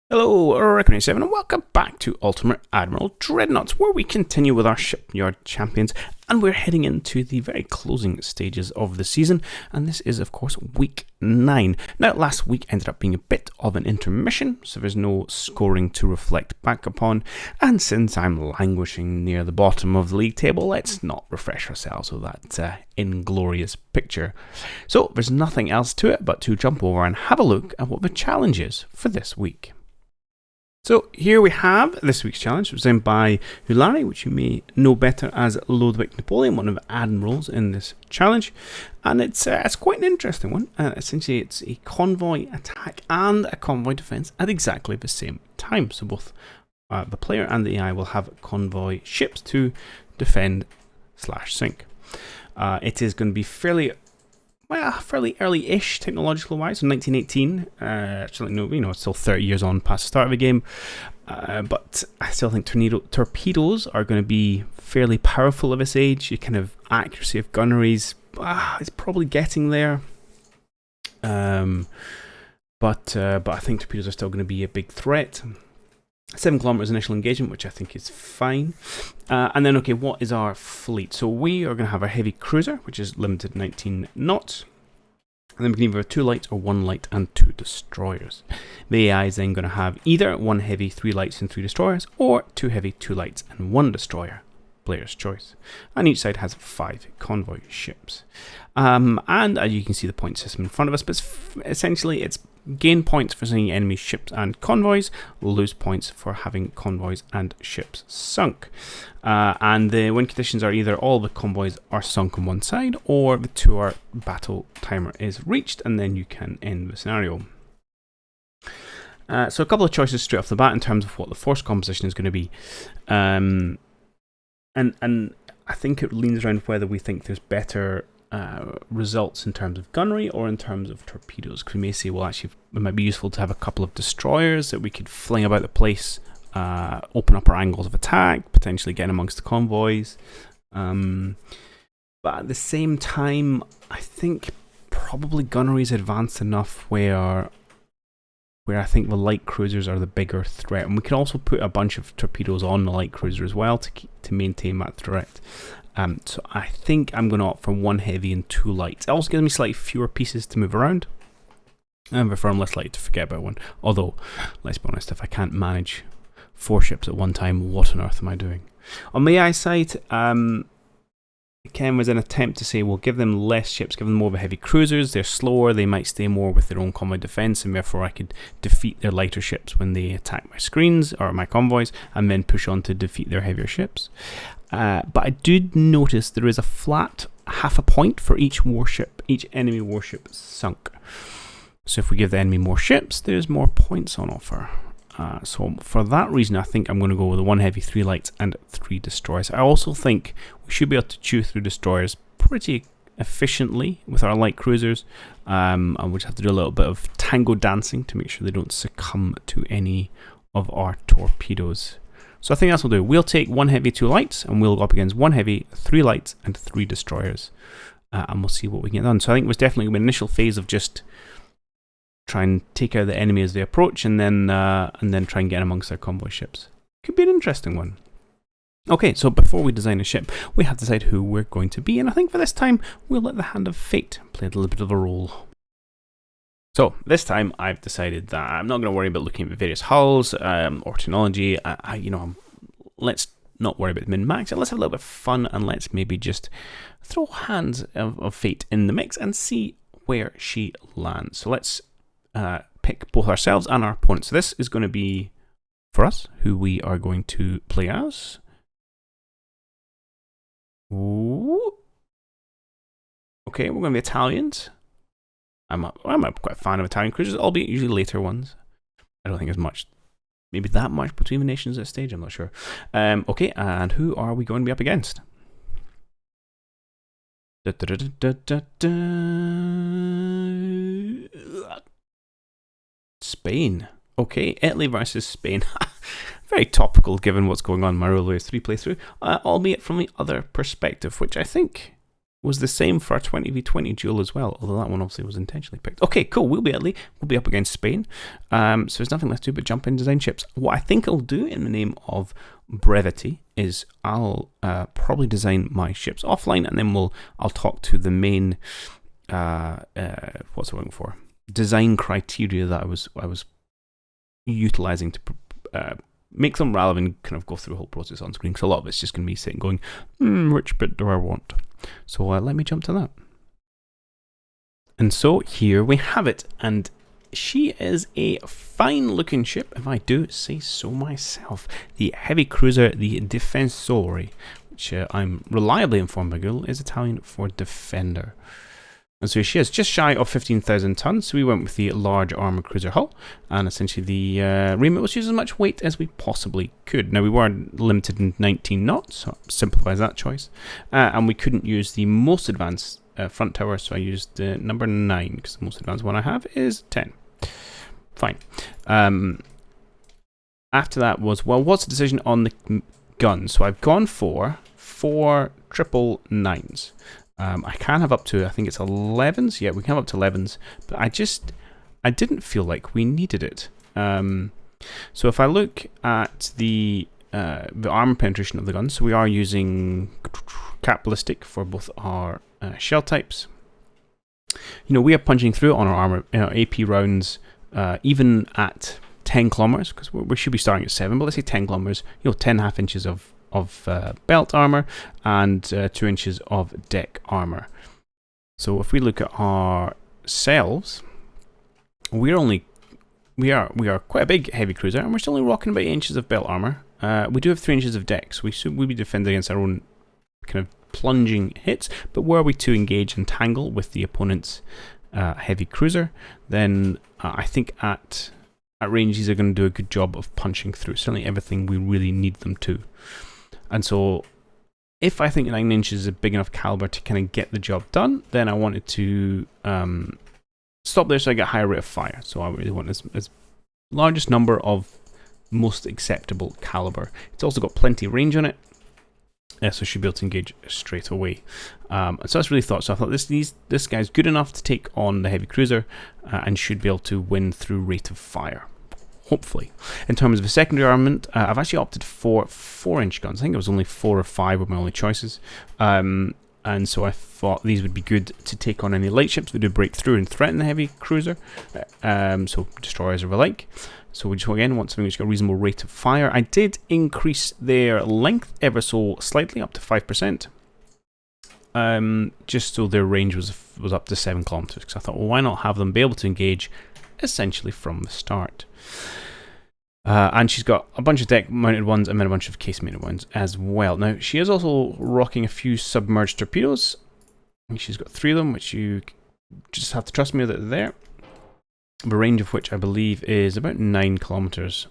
Hello, Reckoning7, and welcome back to Ultimate Admiral Dreadnoughts, where we continue with our Shipyard champions, and we're heading into the very closing stages of the season, and this is, of course, week 9. Now, last week ended up being a bit of an intermission, so there's no scoring to reflect back upon, and since I'm languishing near the bottom of the league table, let's not refresh ourselves with that inglorious picture. So, there's nothing else to it but to jump over and have a look at what the challenge is for this week. So here we have this week's challenge, presented by Hulari, which you may know better as Ludwig Napoleon, one of the admirals in this challenge, and it's quite an interesting one. Essentially, it's a convoy attack and a convoy defense at exactly the same time. So both the player and the AI will have convoy ships to defend/sink. It is going to be fairly early-ish technological-wise, so 1918. It's still 30 years on past the start of the game, but I still think torpedoes are going to be fairly powerful at this age. Your kind of accuracy of gunneries is probably getting there, but I think torpedoes are still going to be a big threat. 7 kilometers initial engagement, which I think is fine. And then, okay, what is our fleet? So we are going to have a heavy cruiser, which is limited 19 knots. And then we can either have 2 lights or 1 light and 2 destroyers. The AI is then going to have either 1 heavy, 3 lights and 3 destroyers, or 2 heavy, 2 lights and 1 destroyer. Player's choice. And each side has 5 convoy ships. And you can see the point system in front of us, but essentially it's gain points for sinking enemy ships and convoys, lose points for having convoys and ships sunk. And the win conditions are either all the convoys are sunk on one side, or the 2-hour battle timer is reached, and then you can end the scenario. So a couple of choices straight off the bat in terms of what the force composition is going to be. And I think it leans around whether we think there's better results in terms of gunnery or in terms of torpedoes. Because we may say, well, actually, it might be useful to have a couple of destroyers that we could fling about the place, open up our angles of attack, potentially get amongst the convoys. But at the same time, I think probably gunnery is advanced enough where I think the light cruisers are the bigger threat. And we can also put a bunch of torpedoes on the light cruiser as well to maintain that threat. So I think I'm going to opt for 1 heavy and 2 lights. It also gives me slightly fewer pieces to move around. And therefore I'm less likely to forget about one. Although, let's be honest, if I can't manage 4 ships at one time, what on earth am I doing? On the AI side, Ken was an attempt to say, well, give them less ships, give them more of the heavy cruisers. They're slower, they might stay more with their own convoy defense, and therefore I could defeat their lighter ships when they attack my screens or my convoys, and then push on to defeat their heavier ships. But I did notice there is a flat half a point for each warship, each enemy warship sunk. So if we give the enemy more ships, there's more points on offer. So for that reason, I think I'm going to go with 1 heavy, 3 lights, and 3 destroyers. I also think we should be able to chew through destroyers pretty efficiently with our light cruisers. And we'll just have to do a little bit of tango dancing to make sure they don't succumb to any of our torpedoes. So I think that's what we'll do. We'll take 1 heavy, 2 lights, and we'll go up against 1 heavy, 3 lights, and 3 destroyers. And we'll see what we can get done. So I think it was definitely an initial phase of just try and take out the enemy as they approach, and then try and get amongst their convoy ships. Could be an interesting one. Okay, so before we design a ship, we have to decide who we're going to be, and I think for this time, we'll let the hand of fate play a little bit of a role. So this time, I've decided that I'm not going to worry about looking at the various hulls or technology. Let's not worry about min-max. Let's have a little bit of fun, and let's maybe just throw hands of fate in the mix and see where she lands. So let's pick both ourselves and our opponents. So this is going to be, for us, who we are going to play as. Ooh. Okay, we're going to be Italians. I'm quite a fan of Italian cruisers, albeit usually later ones. I don't think there's much, maybe that much between the nations at this stage, I'm not sure. Okay, and who are we going to be up against? Spain. Okay, Italy versus Spain. Very topical given what's going on in my Railways 3 playthrough, albeit from the other perspective, which I think was the same for our 20v20 duel as well, although that one obviously was intentionally picked. Okay, cool. We'll be up against Spain. So there's nothing left to do but jump in and design ships. What I think I'll do in the name of brevity is I'll probably design my ships offline, and then I'll talk to the main what's it looking for? Design criteria that I was utilizing to make them rather than kind of go through the whole process on screen, because a lot of it's just going to be sitting going, which bit do I want? So let me jump to that. And so here we have it, and she is a fine looking ship, if I do say so myself. The heavy cruiser, the Difensore, which I'm reliably informed by Google is Italian for defender. And so she is just shy of 15,000 tons, so we went with the large armor cruiser hull, and essentially the remit was use as much weight as we possibly could. Now we were limited in 19 knots, so simplifies that choice, and we couldn't use the most advanced front tower, so I used number 9, because the most advanced one I have is 10. Fine. After that was, well, what's the decision on the guns? So I've gone for 4 triple 9s. I can have up to, I think it's 11s. Yeah, we can have up to 11s, but I didn't feel like we needed it. So if I look at the armor penetration of the guns, so we are using cap ballistic for both our shell types. You know, we are punching through on our armor, AP rounds, even at 10 kilometers, because we should be starting at 7, but let's say 10 kilometers. 10.5 inches of belt armor and 2 inches of deck armor. So if we look at ourselves, we are quite a big heavy cruiser, and we're still only rocking about 8 inches of belt armor. We do have 3 inches of deck, so we'll be defending against our own kind of plunging hits. But were we to engage and tangle with the opponent's heavy cruiser, then I think at range these are going to do a good job of punching through certainly everything we really need them to. And so if I think 9 inches is a big enough caliber to kind of get the job done, then I wanted to stop there so I get a higher rate of fire. So I really want as largest number of most acceptable caliber. It's also got plenty of range on it, so should be able to engage straight away. So that's really thought. So I thought this guy's good enough to take on the heavy cruiser and should be able to win through rate of fire. Hopefully. In terms of a secondary armament, I've actually opted for 4-inch guns. I think it was only 4 or 5 were my only choices. And so I thought these would be good to take on any light ships that do break through and threaten the heavy cruiser. So destroyers or the like. So we just again want something which got a reasonable rate of fire. I did increase their length ever so slightly, up to 5%. Just so their range was up to 7 kilometers. Because I thought, well, why not have them be able to engage essentially from the start. And she's got a bunch of deck mounted ones and then a bunch of case mounted ones as well. Now she is also rocking a few submerged torpedoes. She's got 3 of them, which you just have to trust me that they're there. The range of which I believe is about 9 kilometers.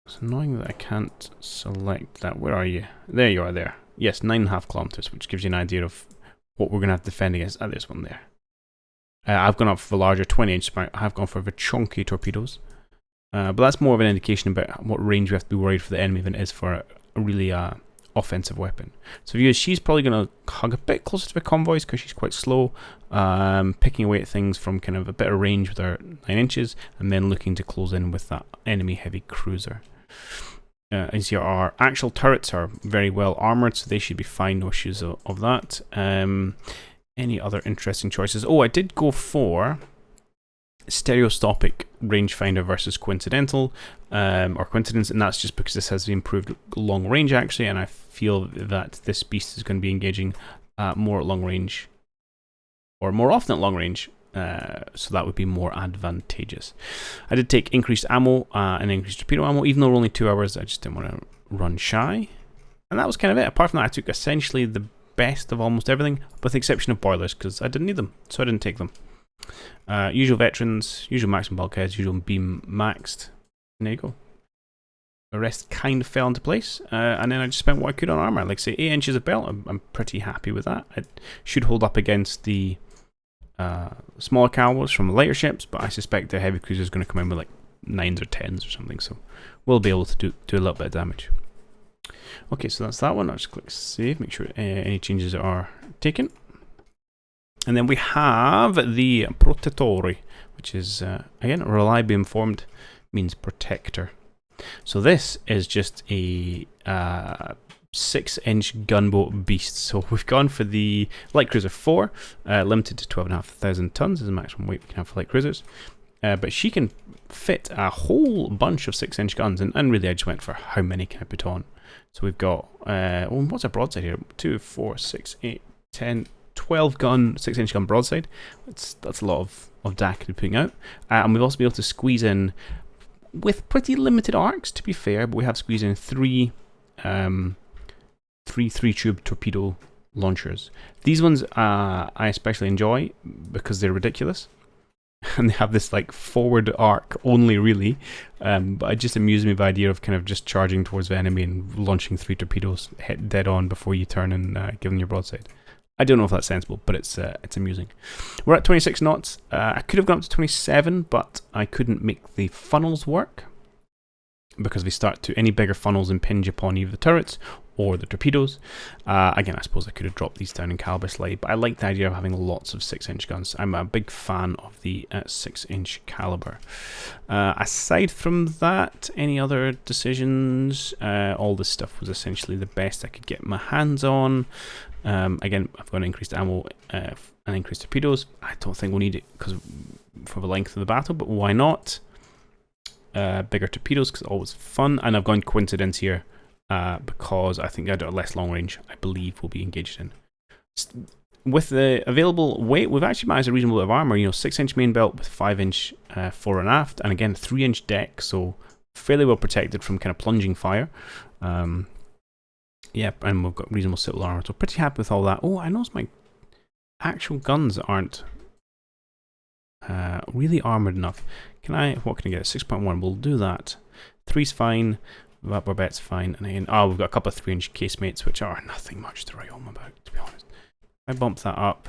It's annoying that I can't select that. Where are you? There you are there. Yes, 9.5 kilometers, which gives you an idea of what we're going to have to defend against. There's one there. I've gone up for the larger 20-inch. I have gone for the chunky torpedoes. But that's more of an indication about what range we have to be worried for the enemy than it is for a really offensive weapon. So she's probably going to hug a bit closer to the convoys because she's quite slow, picking away at things from kind of a bit of range with her 9 inches, and then looking to close in with that enemy heavy cruiser. As you see, our actual turrets are very well armoured, so they should be fine, no issues of that. Any other interesting choices? Oh, I did go for stereoscopic rangefinder versus coincidental, or coincidence, and that's just because this has the improved long range actually, and I feel that this beast is going to be engaging more at long range, or more often at long range, so that would be more advantageous. I did take increased ammo and increased torpedo ammo, even though we're only 2 hours. I just didn't want to run shy, and that was kind of it. Apart from that, I took essentially the best of almost everything, with the exception of boilers, because I didn't need them, so I didn't take them. Usual veterans, usual maximum bulkheads, usual beam maxed. And there you go. The rest kind of fell into place, and then I just spent what I could on armor. Like say 8 inches of belt, I'm pretty happy with that. It should hold up against the smaller calibers from the lighter ships, but I suspect the heavy cruiser is going to come in with like 9s or 10s or something, so we'll be able to do a little bit of damage. Okay, so that's that one. I'll just click save, make sure any changes are taken. And then we have the Protettore, which is, again, reliably informed, means protector. So this is just a 6-inch gunboat beast. So we've gone for the Light Cruiser 4, limited to 12,500 tons is the maximum weight we can have for light cruisers. But she can fit a whole bunch of 6-inch guns, and really I just went for how many can I put on. So we've got, what's a broadside here? 2, 4, 6, 8, 10, 12 gun, 6-inch gun broadside. That's a lot of DAC to be putting out. And we've also been able to squeeze in, with pretty limited arcs to be fair, but we have squeezed in three tube torpedo launchers. These ones I especially enjoy because they're ridiculous. And they have this like forward arc only really, but it just amused me the idea of kind of just charging towards the enemy and launching 3 torpedoes hit dead on before you turn and give them your broadside. I don't know if that's sensible, but it's amusing. We're at 26 knots. I could have gone up to 27, but I couldn't make the funnels work because we start to any bigger funnels impinge upon either the turrets or the torpedoes. Again, I suppose I could have dropped these down in caliber slightly, but I like the idea of having lots of 6-inch guns. I'm a big fan of the 6-inch caliber. Aside from that, any other decisions? All this stuff was essentially the best I could get my hands on. Again, I've got increased ammo and increased torpedoes. I don't think we'll need it because for the length of the battle, but why not? Bigger torpedoes because it's always fun, and I've gone coincidence here. Because I think a less long range, I believe, will be engaged in. With the available weight, we've actually managed a reasonable bit of armour. 6-inch main belt with 5-inch fore and aft, and again 3-inch deck, so fairly well protected from kind of plunging fire. Yeah, and we've got reasonable civil armour, so pretty happy with all that. Oh, I noticed my actual guns aren't really armoured enough. What can I get? 6.1. We'll do that. 3's fine. That Barbette's fine, and again, we've got a couple of 3-inch casemates, which are nothing much to write home about, to be honest. I bump that up.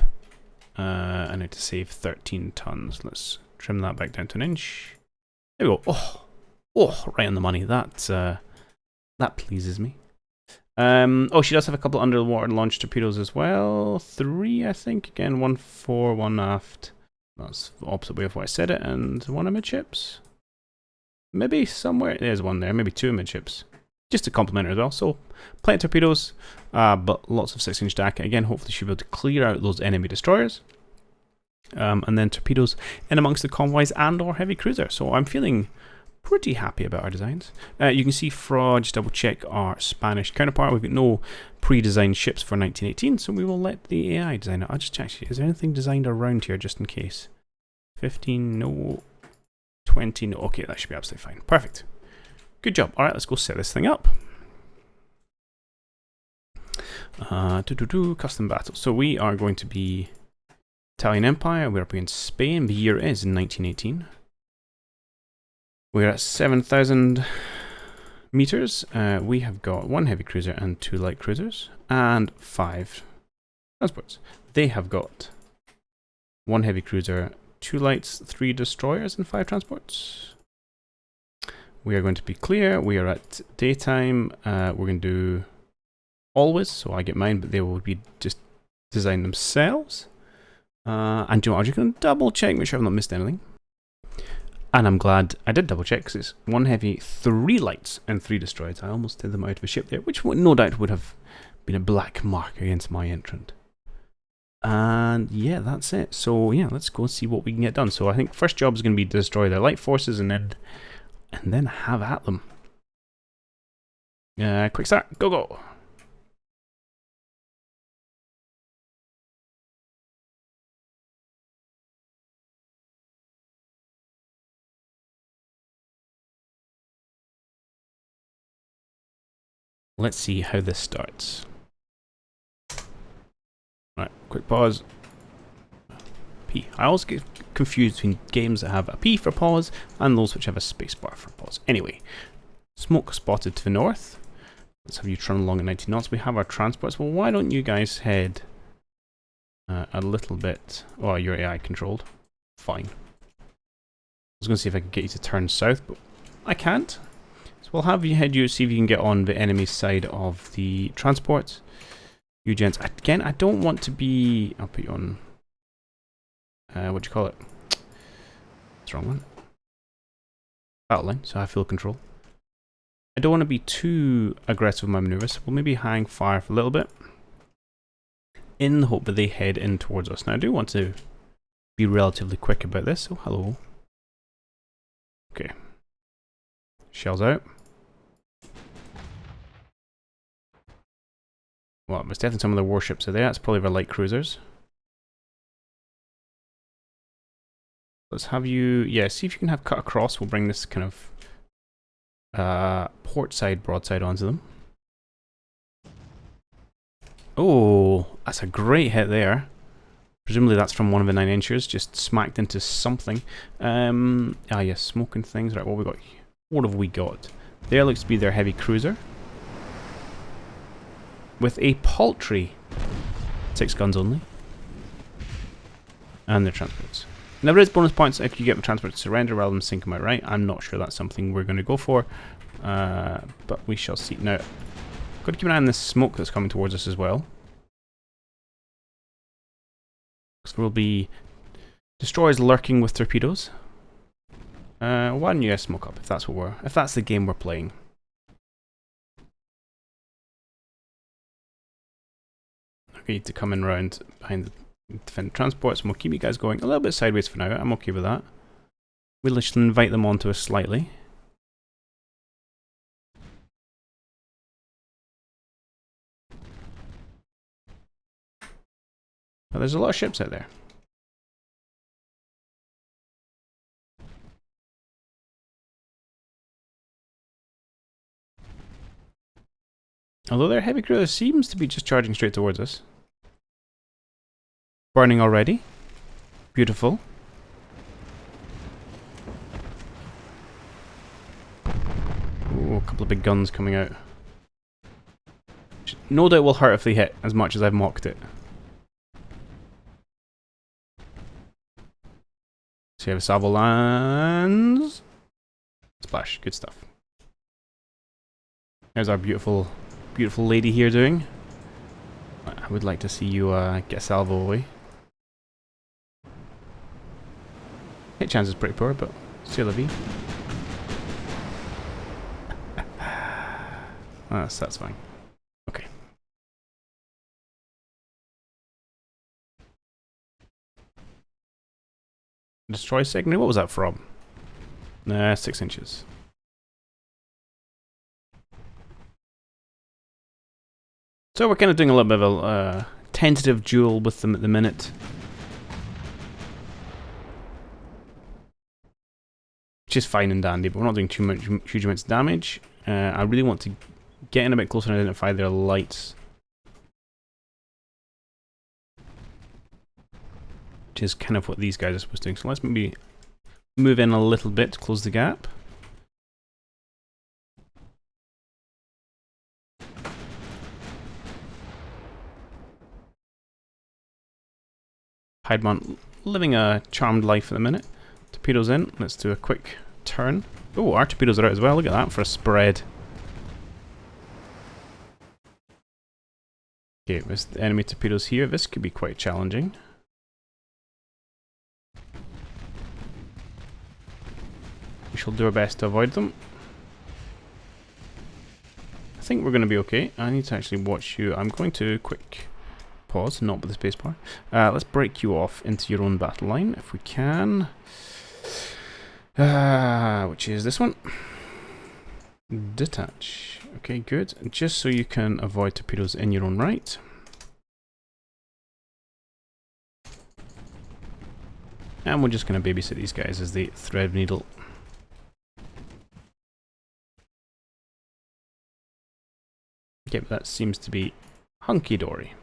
I need to save 13 tons. Let's trim that back down to 1 inch. There we go. Oh, right on the money. That pleases me. She does have a couple of underwater launch torpedoes as well. 3, I think. Again, 1 fore, 1 aft. That's the opposite way of what I said it, and 1 amidships. Maybe somewhere, there's 1 there, maybe 2 amidships. Just to complement her as well. So, plenty of torpedoes, but lots of 6-inch DAC. Again, hopefully she'll be able to clear out those enemy destroyers. And then torpedoes in amongst the convoys and or heavy cruiser. So I'm feeling pretty happy about our designs. You can see just double check our Spanish counterpart. We've got no pre-designed ships for 1918, so we will let the AI design it. I'll just check, is there anything designed around here just in case? 15, no. 20, no. Okay, that should be absolutely fine. Perfect. Good job. Alright, let's go set this thing up. Custom battle. So we are going to be Italian Empire. We're up against Spain. The year is 1918. We're at 7,000 meters. We have got 1 heavy cruiser and 2 light cruisers and 5 transports. They have got 1 heavy cruiser, 2 lights, 3 destroyers, and 5 transports. We are going to be clear. We are at daytime. We're going to do always, so I get mine, but they will be just design themselves. And you know, I'm just going to double check, make sure I've not missed anything. And I'm glad I did double check because it's 1 heavy, 3 lights, and 3 destroyers. I almost did them out of a ship there, which no doubt would have been a black mark against my entrant. And yeah, that's it. So yeah, let's go see what we can get done. So I think first job is going to be to destroy their light forces and then have at them. Quick start, go. Let's see how this starts. Right, quick pause. P. I always get confused between games that have a P for pause and those which have a space bar for pause. Anyway, smoke spotted to the north. Let's have you trundle along at 90 knots. We have our transports. Well, why don't you guys head a little bit... Oh, you're AI controlled. Fine. I was going to see if I could get you to turn south, but I can't. So we'll have you head see if you can get on the enemy side of the transport. You gents, again, I don't want to be... I'll put you on what do you call it? That's the wrong one. Battle line, so I have full control. I don't want to be too aggressive with my maneuvers, so we'll maybe hang fire for a little bit, in the hope that they head in towards us. Now I do want to be relatively quick about this. Oh, hello. Okay. Shells out. Well, there's definitely some of the warships are there. That's probably our light cruisers. Let's have you, yeah, see if you can have cut across. We'll bring this kind of port side broadside onto them. Oh, that's a great hit there. Presumably that's from one of the 9-inchers, just smacked into something. Ah yes, smoking things. Right, what have we got? What have we got? There looks to be their heavy cruiser. With a paltry 6 guns only. And their transports. Now there is bonus points if you get the transport to surrender rather than sink them outright. I'm not sure that's something we're going to go for. But we shall see. Now, got to keep an eye on this smoke that's coming towards us as well. Because there will be destroyers lurking with torpedoes. Why don't you guys smoke up if that's the game we're playing. Okay, to come in round behind the defend transports, and we'll keep you guys going a little bit sideways for now. I'm okay with that. We'll just invite them onto us slightly. But there's a lot of ships out there. Although their heavy cruiser seems to be just charging straight towards us. Burning already. Beautiful. Ooh, a couple of big guns coming out. No doubt will hurt if they hit, as much as I've mocked it. So you have a salvo lands. Splash, good stuff. There's our beautiful lady here doing. I would like to see you get a salvo away. Hit chance is pretty poor, but c'est la vie. That's fine. Okay. Destroy signal. What was that from? 6 inches. So we're kind of doing a little bit of a tentative duel with them at the minute. Which is fine and dandy, but we're not doing too much, huge amounts of damage. I really want to get in a bit closer and identify their lights. Which is kind of what these guys are supposed to do. So let's maybe move in a little bit to close the gap. Piedmont living a charmed life at the minute. Torpedoes in. Let's do a quick turn. Oh, our torpedoes are out as well. Look at that for a spread. Okay, there's the enemy torpedoes here. This could be quite challenging. We shall do our best to avoid them. I think we're going to be okay. I need to actually watch you. I'm going to quick pause, not with the spacebar. Let's break you off into your own battle line if we can. Which is this one. Detach. Okay, good. Just so you can avoid torpedoes in your own right. And we're just going to babysit these guys as they thread needle. Okay, but that seems to be hunky-dory.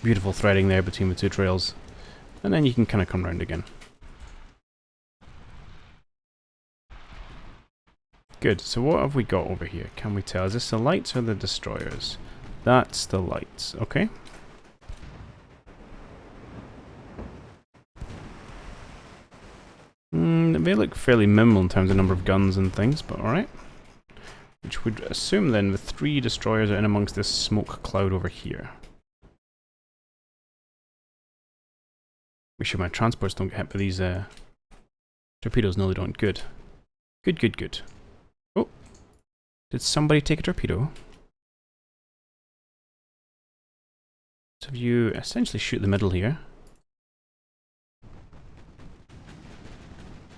Beautiful threading there between the two trails. And then you can kind of come round again. Good, so what have we got over here? Can we tell? Is this the lights or the destroyers? That's the lights, okay. They look fairly minimal in terms of number of guns and things, but alright. Which would assume then the 3 destroyers are in amongst this smoke cloud over here. Make sure my transports don't get hit by these torpedoes. No, they don't. Good. Good, good, good. Oh. Did somebody take a torpedo? So if you essentially shoot the middle here.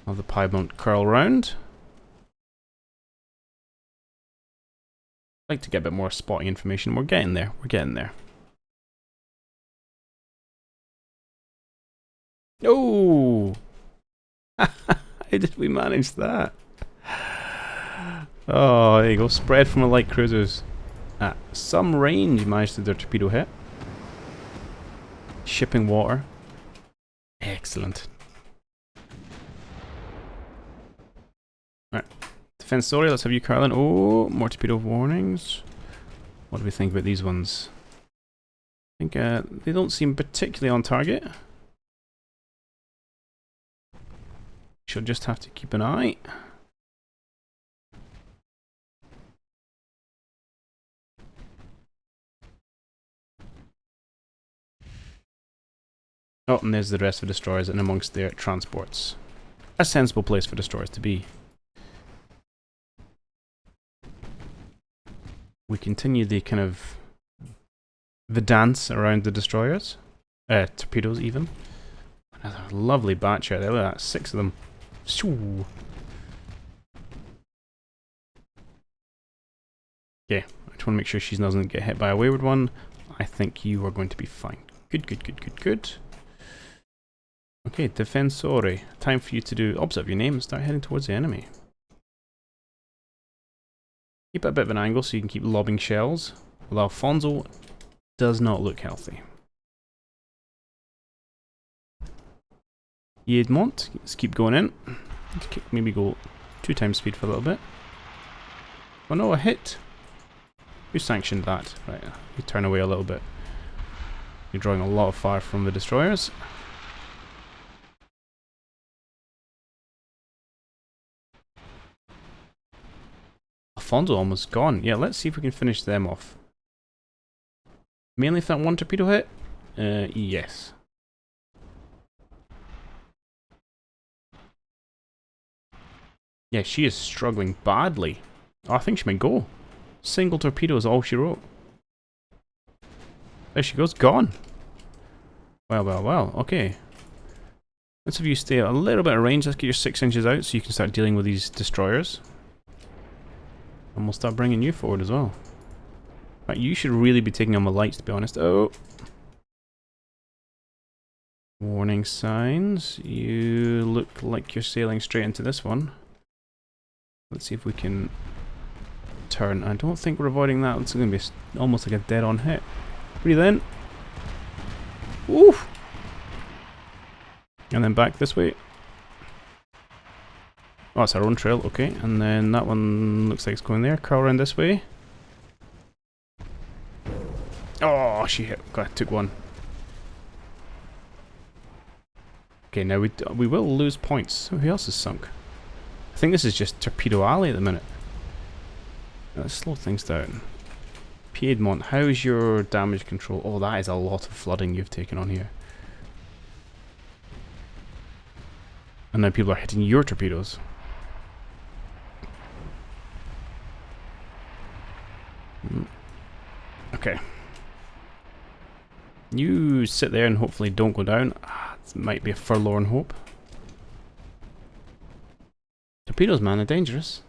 Of the Piedmont curl round. I'd like to get a bit more spotting information. We're getting there. We're getting there. Oh! How did we manage that? Oh, there you go. Spread from the light cruisers. At some range, managed to do their torpedo hit. Shipping water. Excellent. Alright. Defensori, let's have you, Carlin. Oh, more torpedo warnings. What do we think about these ones? I think they don't seem particularly on target. She'll just have to keep an eye. Oh, and there's the rest of the destroyers and amongst their transports. A sensible place for destroyers to be. We continue the kind of the dance around the destroyers. Torpedoes even. Another lovely batch out there. Look at that, 6 of them. Shoo. Okay, I just want to make sure she doesn't get hit by a wayward one. I think you are going to be fine. Good, good, good, good, good. Okay, Defensore. Time for you to do opposite of your name and start heading towards the enemy. Keep it a bit of an angle so you can keep lobbing shells. Although Alfonso does not look healthy. Piedmont, let's keep going in. Let's maybe go 2 times speed for a little bit. Oh no, a hit! Who sanctioned that? Right, you turn away a little bit. You're drawing a lot of fire from the destroyers. Alfonso almost gone. Yeah, let's see if we can finish them off. Mainly if that one torpedo hit? Yes. Yeah, she is struggling badly. Oh, I think she might go. Single torpedo is all she wrote. There she goes, gone. Well, well, well, okay. Let's have you stay a little bit of range. Let's get your 6 inches out so you can start dealing with these destroyers. And we'll start bringing you forward as well. Right, you should really be taking on the lights, to be honest. Oh. Warning signs. You look like you're sailing straight into this one. Let's see if we can turn. I don't think we're avoiding that. It's going to be almost like a dead-on hit. Breathe in. Oof. And then back this way. Oh, it's our own trail. Okay. And then that one looks like it's going there. Curl around this way. Oh, she hit. God, took one. Okay, now we will lose points. Who else is sunk? I think this is just Torpedo Alley at the minute. Let's slow things down. Piedmont, how is your damage control? Oh, that is a lot of flooding you've taken on here. And now people are hitting your torpedoes. Okay. You sit there and hopefully don't go down. It might be a forlorn hope. Torpedoes, man, are dangerous.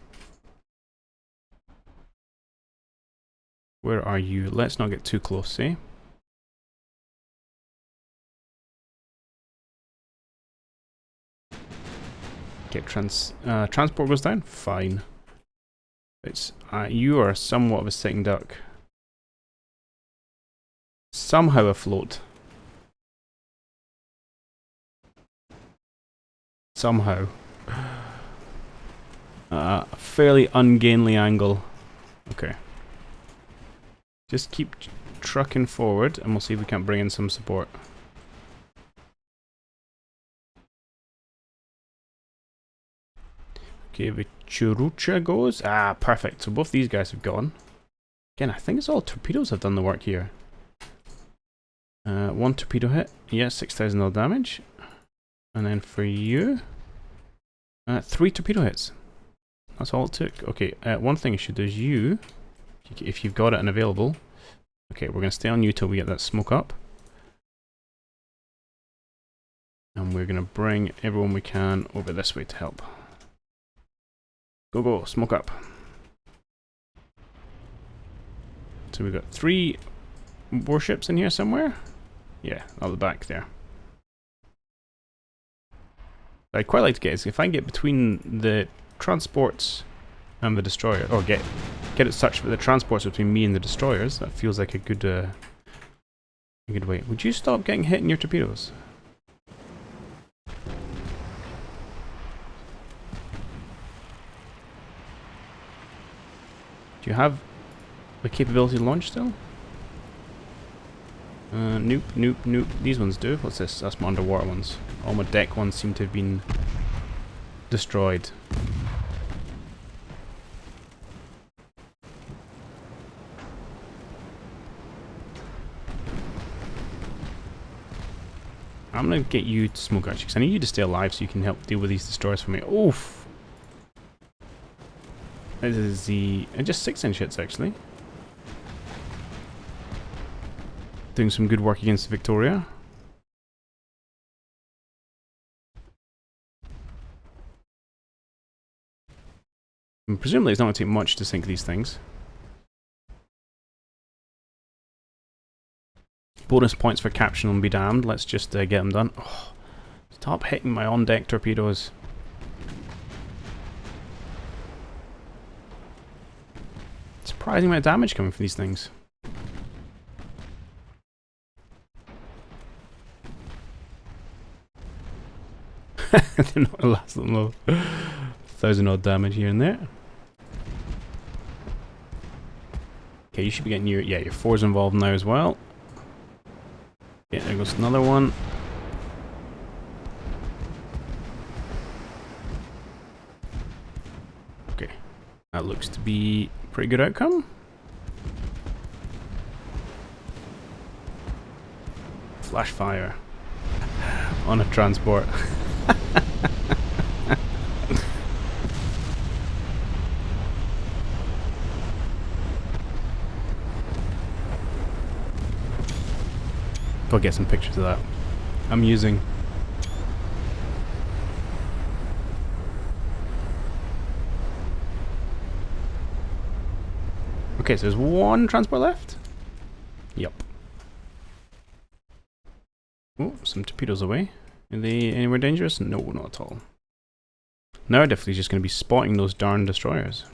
Where are you? Let's not get too close, eh? Okay, transport goes down. Fine. It's you are somewhat of a sitting duck. Somehow afloat. Somehow. A fairly ungainly angle. Okay. Just keep trucking forward and we'll see if we can't bring in some support. Okay, Vichurucha goes. Ah, perfect. So both these guys have gone. Again, I think it's all torpedoes have done the work here. One torpedo hit. Yeah, 6,000 damage. And then for you, 3 torpedo hits. That's all it took. Okay, one thing I should do is you, if you've got it and available. Okay, we're going to stay on you till we get that smoke up. And we're going to bring everyone we can over this way to help. Go, go, smoke up. So we've got 3 warships in here somewhere. Yeah, out the back there. I'd quite like to get is if I can get between the transports and the destroyer, or get it such that the transports between me and the destroyers. That feels like a good way. Would you stop getting hit in your torpedoes? Do you have the capability to launch still? Nope, nope, nope. These ones do. What's this? That's my underwater ones. All my deck ones seem to have been destroyed. I'm gonna get you to smoke actually, because I need you to stay alive so you can help deal with these destroyers for me. Oof! This is the... just 6-inch hits actually. Doing some good work against Victoria. And presumably it's not going to take much to sink these things. Bonus points for capturing them be damned. Let's just get them done. Oh, stop hitting my on-deck torpedoes. Surprising amount of damage coming from these things. They're not gonna last that long. 1,000 odd damage here and there. Okay, you should be getting your... yeah, your 4's involved now as well. Yeah, there goes another one. Okay, that looks to be a pretty good outcome. Flash fire on a transport. I'll get some pictures of that. I'm using... okay, so there's one transport left? Yep. Oh, some torpedoes away. Are they anywhere dangerous? No, not at all. Now we're definitely just going to be spotting those darn destroyers.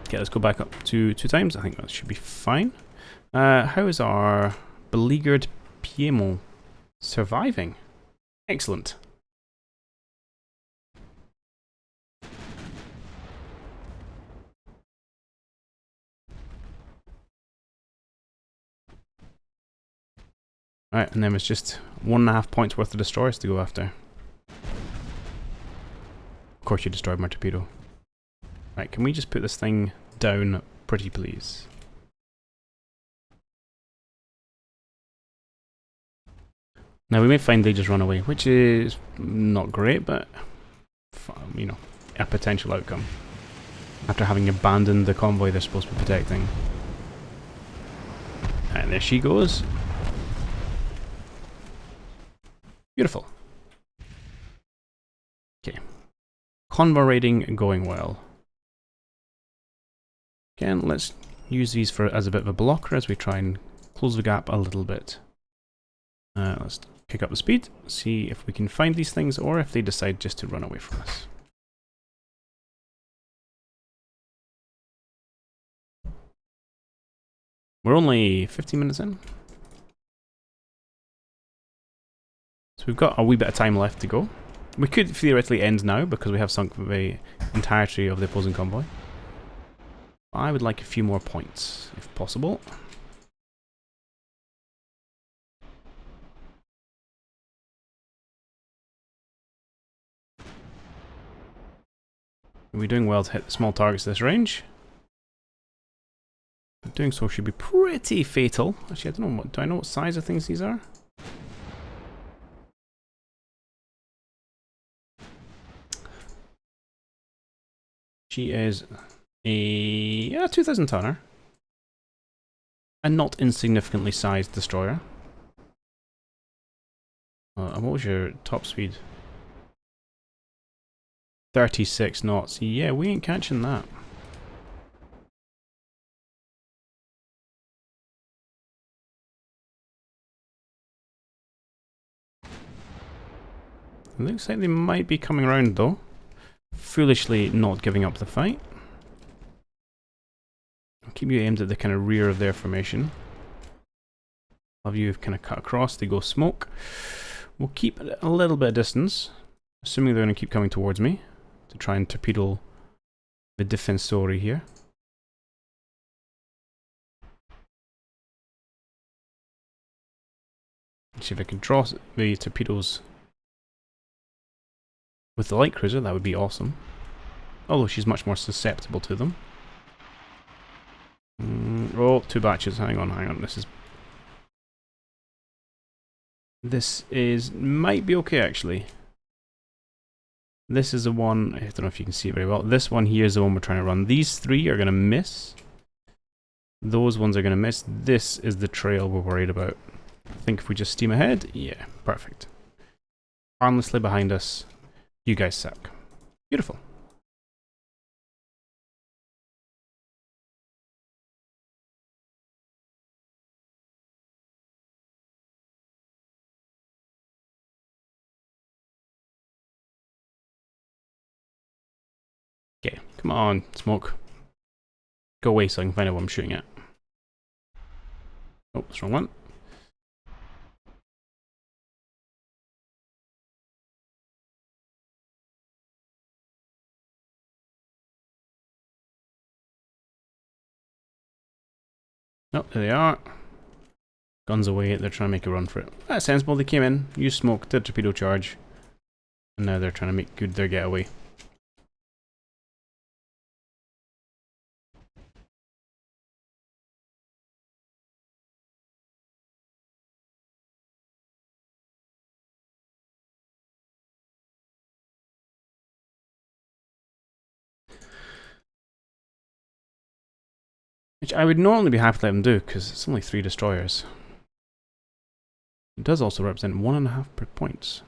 Okay, let's go back up to 2 times. I think that should be fine. How is our beleaguered Piedmont surviving? Excellent. Alright, and then it's just 1.5 points worth of destroyers to go after. Of course you destroyed my torpedo. Right, can we just put this thing down pretty please? Now we may find they just run away, which is not great, but you know, a potential outcome. After having abandoned the convoy they're supposed to be protecting. And there she goes. Beautiful. Okay. Convoy raiding going well. Again, let's use these as a bit of a blocker as we try and close the gap a little bit. Let's kick up the speed, see if we can find these things or if they decide just to run away from us. We're only 15 minutes in. So we've got a wee bit of time left to go. We could theoretically end now because we have sunk the entirety of the opposing convoy. I would like a few more points, if possible. We're doing well to hit the small targets this range. Doing so should be pretty fatal. Actually, I don't know do I know what size of things these are? She is a 2,000 tonner. A not insignificantly sized destroyer. And what was your top speed? 36 knots. Yeah, we ain't catching that. It looks like they might be coming around though. Foolishly not giving up the fight. I'll keep you aimed at the kind of rear of their formation. Have you kind of cut across, they go smoke. We'll keep a little bit of distance, assuming they're going to keep coming towards me, to try and torpedo the defensori here. See if I can draw the torpedoes with the light cruiser, that would be awesome. Although she's much more susceptible to them. Oh, 2 batches. Hang on. This might be okay actually. This is the one, I don't know if you can see it very well. This one here is the one we're trying to run. These 3 are going to miss. Those ones are going to miss. This is the trail we're worried about. I think if we just steam ahead, yeah, perfect. Harmlessly behind us. You guys suck. Beautiful. Okay, come on, smoke. Go away so I can find out what I'm shooting at. Oh, that's the wrong one. Oh, there they are. Guns away, they're trying to make a run for it. That's sensible, they came in, used smoke, did torpedo charge, and now they're trying to make good their getaway. Which I would normally be happy to let them do, because it's only 3 destroyers. It does also represent 1.5 per points.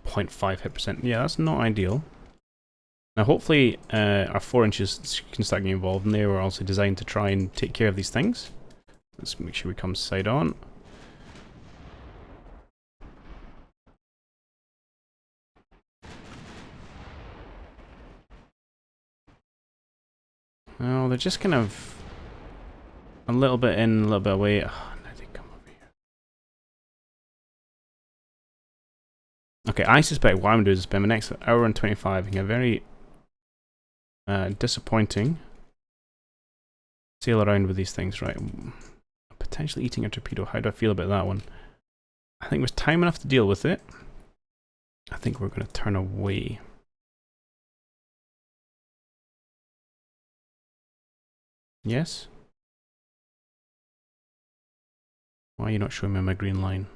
.5 hit percent. Yeah, that's not ideal. Now hopefully our 4 inches can start getting involved, and they were also designed to try and take care of these things. Let's make sure we come side on. Oh, they're just kind of a little bit in, a little bit away. Oh, now they come over here. Okay, I suspect what I'm going to do is spend the next hour and 25 in a very disappointing sail around with these things, right? Potentially eating a torpedo. How do I feel about that one? I think there's time enough to deal with it. I think we're going to turn away. Yes? Why are you not showing me my green line?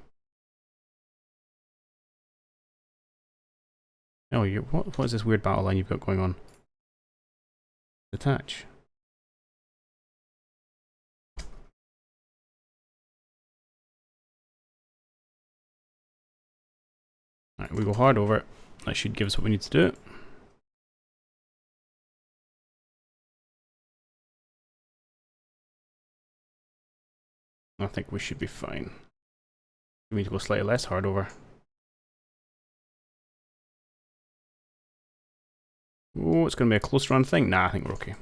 Oh, what is this weird battle line you've got going on? Detach. Alright, we go hard over it. That should give us what we need to do. I think we should be fine. We need to go slightly less hard over. Oh, it's going to be a close run thing. Nah, I think we're okay.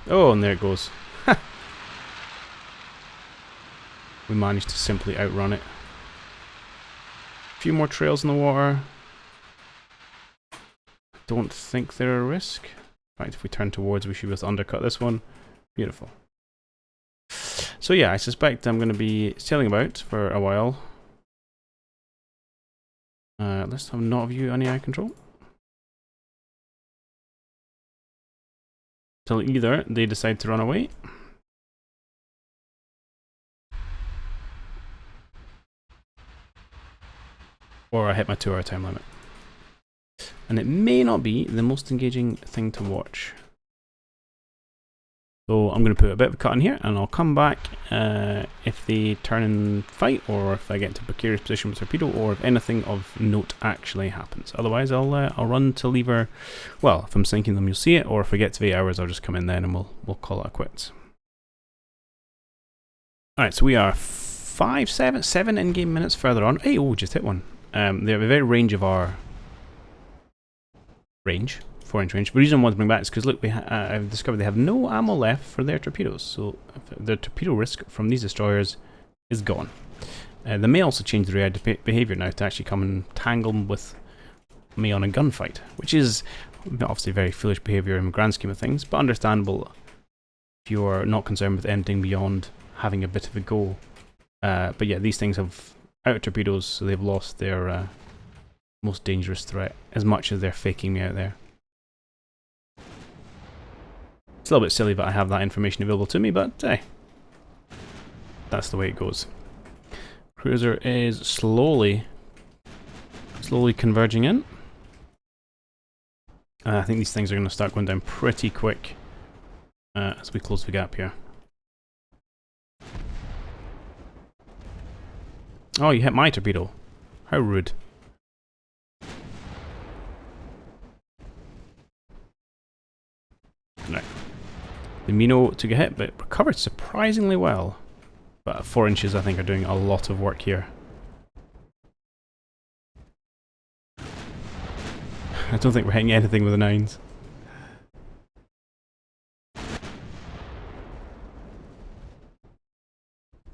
Oh, and there it goes. We managed to simply outrun it. A few more trails in the water. I don't think they're a risk. In fact, if we turn towards, we should be able to undercut this one. Beautiful. So yeah, I suspect I'm going to be sailing about for a while. Let's have not view any eye control. Till either they decide to run away, or I hit my 2 hour time limit. And it may not be the most engaging thing to watch. So I'm going to put a bit of a cut in here, and I'll come back if they turn and fight, or if I get into a precarious position with torpedo, or if anything of note actually happens. Otherwise, I'll run to lever. Well, if I'm sinking them, you'll see it, or if I get to 8 hours, I'll just come in then and we'll call it quits. All right, so we are 7 in-game minutes further on. Hey, oh, just hit one. They have a very range of our range. 4-inch range. The reason I want to bring back is because look, I've discovered they have no ammo left for their torpedoes, so the torpedo risk from these destroyers is gone. They may also change the reactive behaviour now to actually come and tangle with me on a gunfight, which is obviously very foolish behaviour in the grand scheme of things, but understandable if you're not concerned with anything beyond having a bit of a go. But yeah, these things have out torpedoes, so they've lost their most dangerous threat, as much as they're faking me out there. It's a little bit silly that I have that information available to me, but hey, that's the way it goes. Cruiser is slowly converging in. I think these things are going to start going down pretty quick as we close the gap here. Oh, you hit my torpedo. How rude. Right. The Mino took a hit, but recovered surprisingly well. But 4 inches, I think, are doing a lot of work here. I don't think we're hitting anything with the 9s.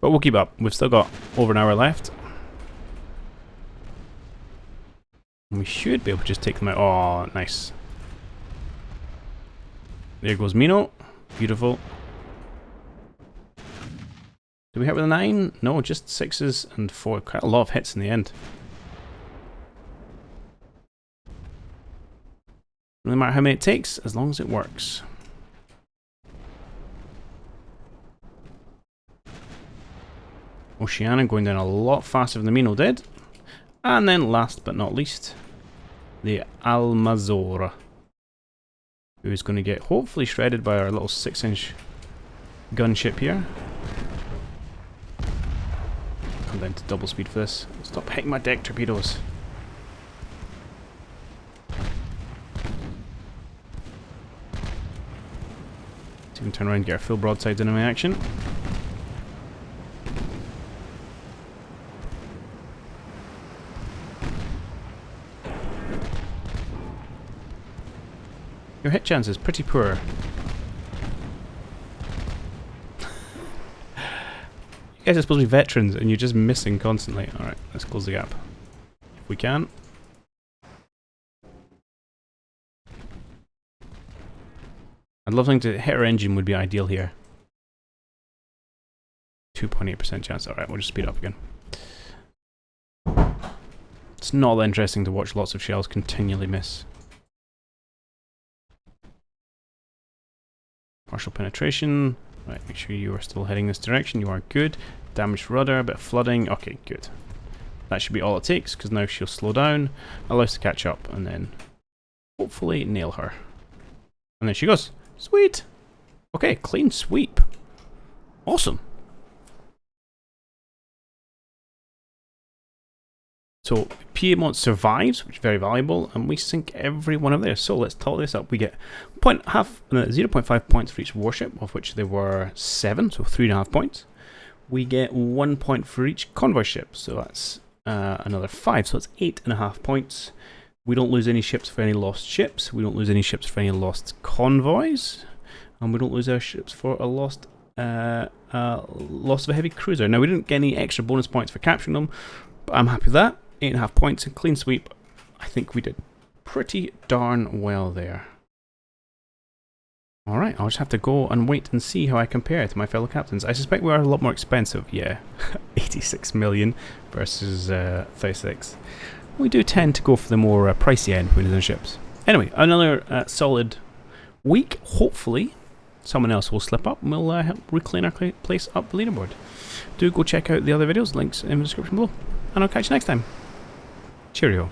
But we'll keep up. We've still got over an hour left. And we should be able to just take them out. Oh, nice. There goes Mino. Beautiful. Did we hit with a 9? No, just 6s and 4. Quite a lot of hits in the end. No matter how many it takes, as long as it works. Oceania going down a lot faster than the Mino did. And then last but not least, the Almazora, who's going to get hopefully shredded by our little 6-inch gunship here. Come down to double speed for this. Stop hitting my deck torpedoes. Let's even turn around and get our full broadside enemy action. Your hit chance is pretty poor. You guys are supposed to be veterans and you're just missing constantly. Alright, let's close the gap. If we can. I'd love something to hit our engine would be ideal here. 2.8% chance. Alright, we'll just speed up again. It's not that interesting to watch lots of shells continually miss. Partial penetration. Right, make sure you are still heading this direction. You are good. Damaged rudder, a bit of flooding. Okay, good. That should be all it takes, because now she'll slow down, allow us to catch up, and then hopefully nail her. And there she goes. Sweet! Okay, clean sweep. Awesome. So Piedmont survives, which is very valuable, and we sink every one of theirs. So let's total this up. We get 0.5 points for each warship, of which there were 7, so 3.5 points. We get 1 point for each convoy ship, so that's another 5, so it's 8.5 points. We don't lose any ships for any lost ships. We don't lose any ships for any lost convoys, and we don't lose our ships for a loss of a heavy cruiser. Now we didn't get any extra bonus points for capturing them, but I'm happy with that. 8.5 points and clean sweep. I think we did pretty darn well there. Alright, I'll just have to go and wait and see how I compare to my fellow captains. I suspect we are a lot more expensive, yeah. 86 million versus 36. We do tend to go for the more pricey end when in ships. Anyway, another solid week. Hopefully, someone else will slip up and we'll help reclaim our place up the leaderboard. Do go check out the other videos, links in the description below. And I'll catch you next time. Cheerio.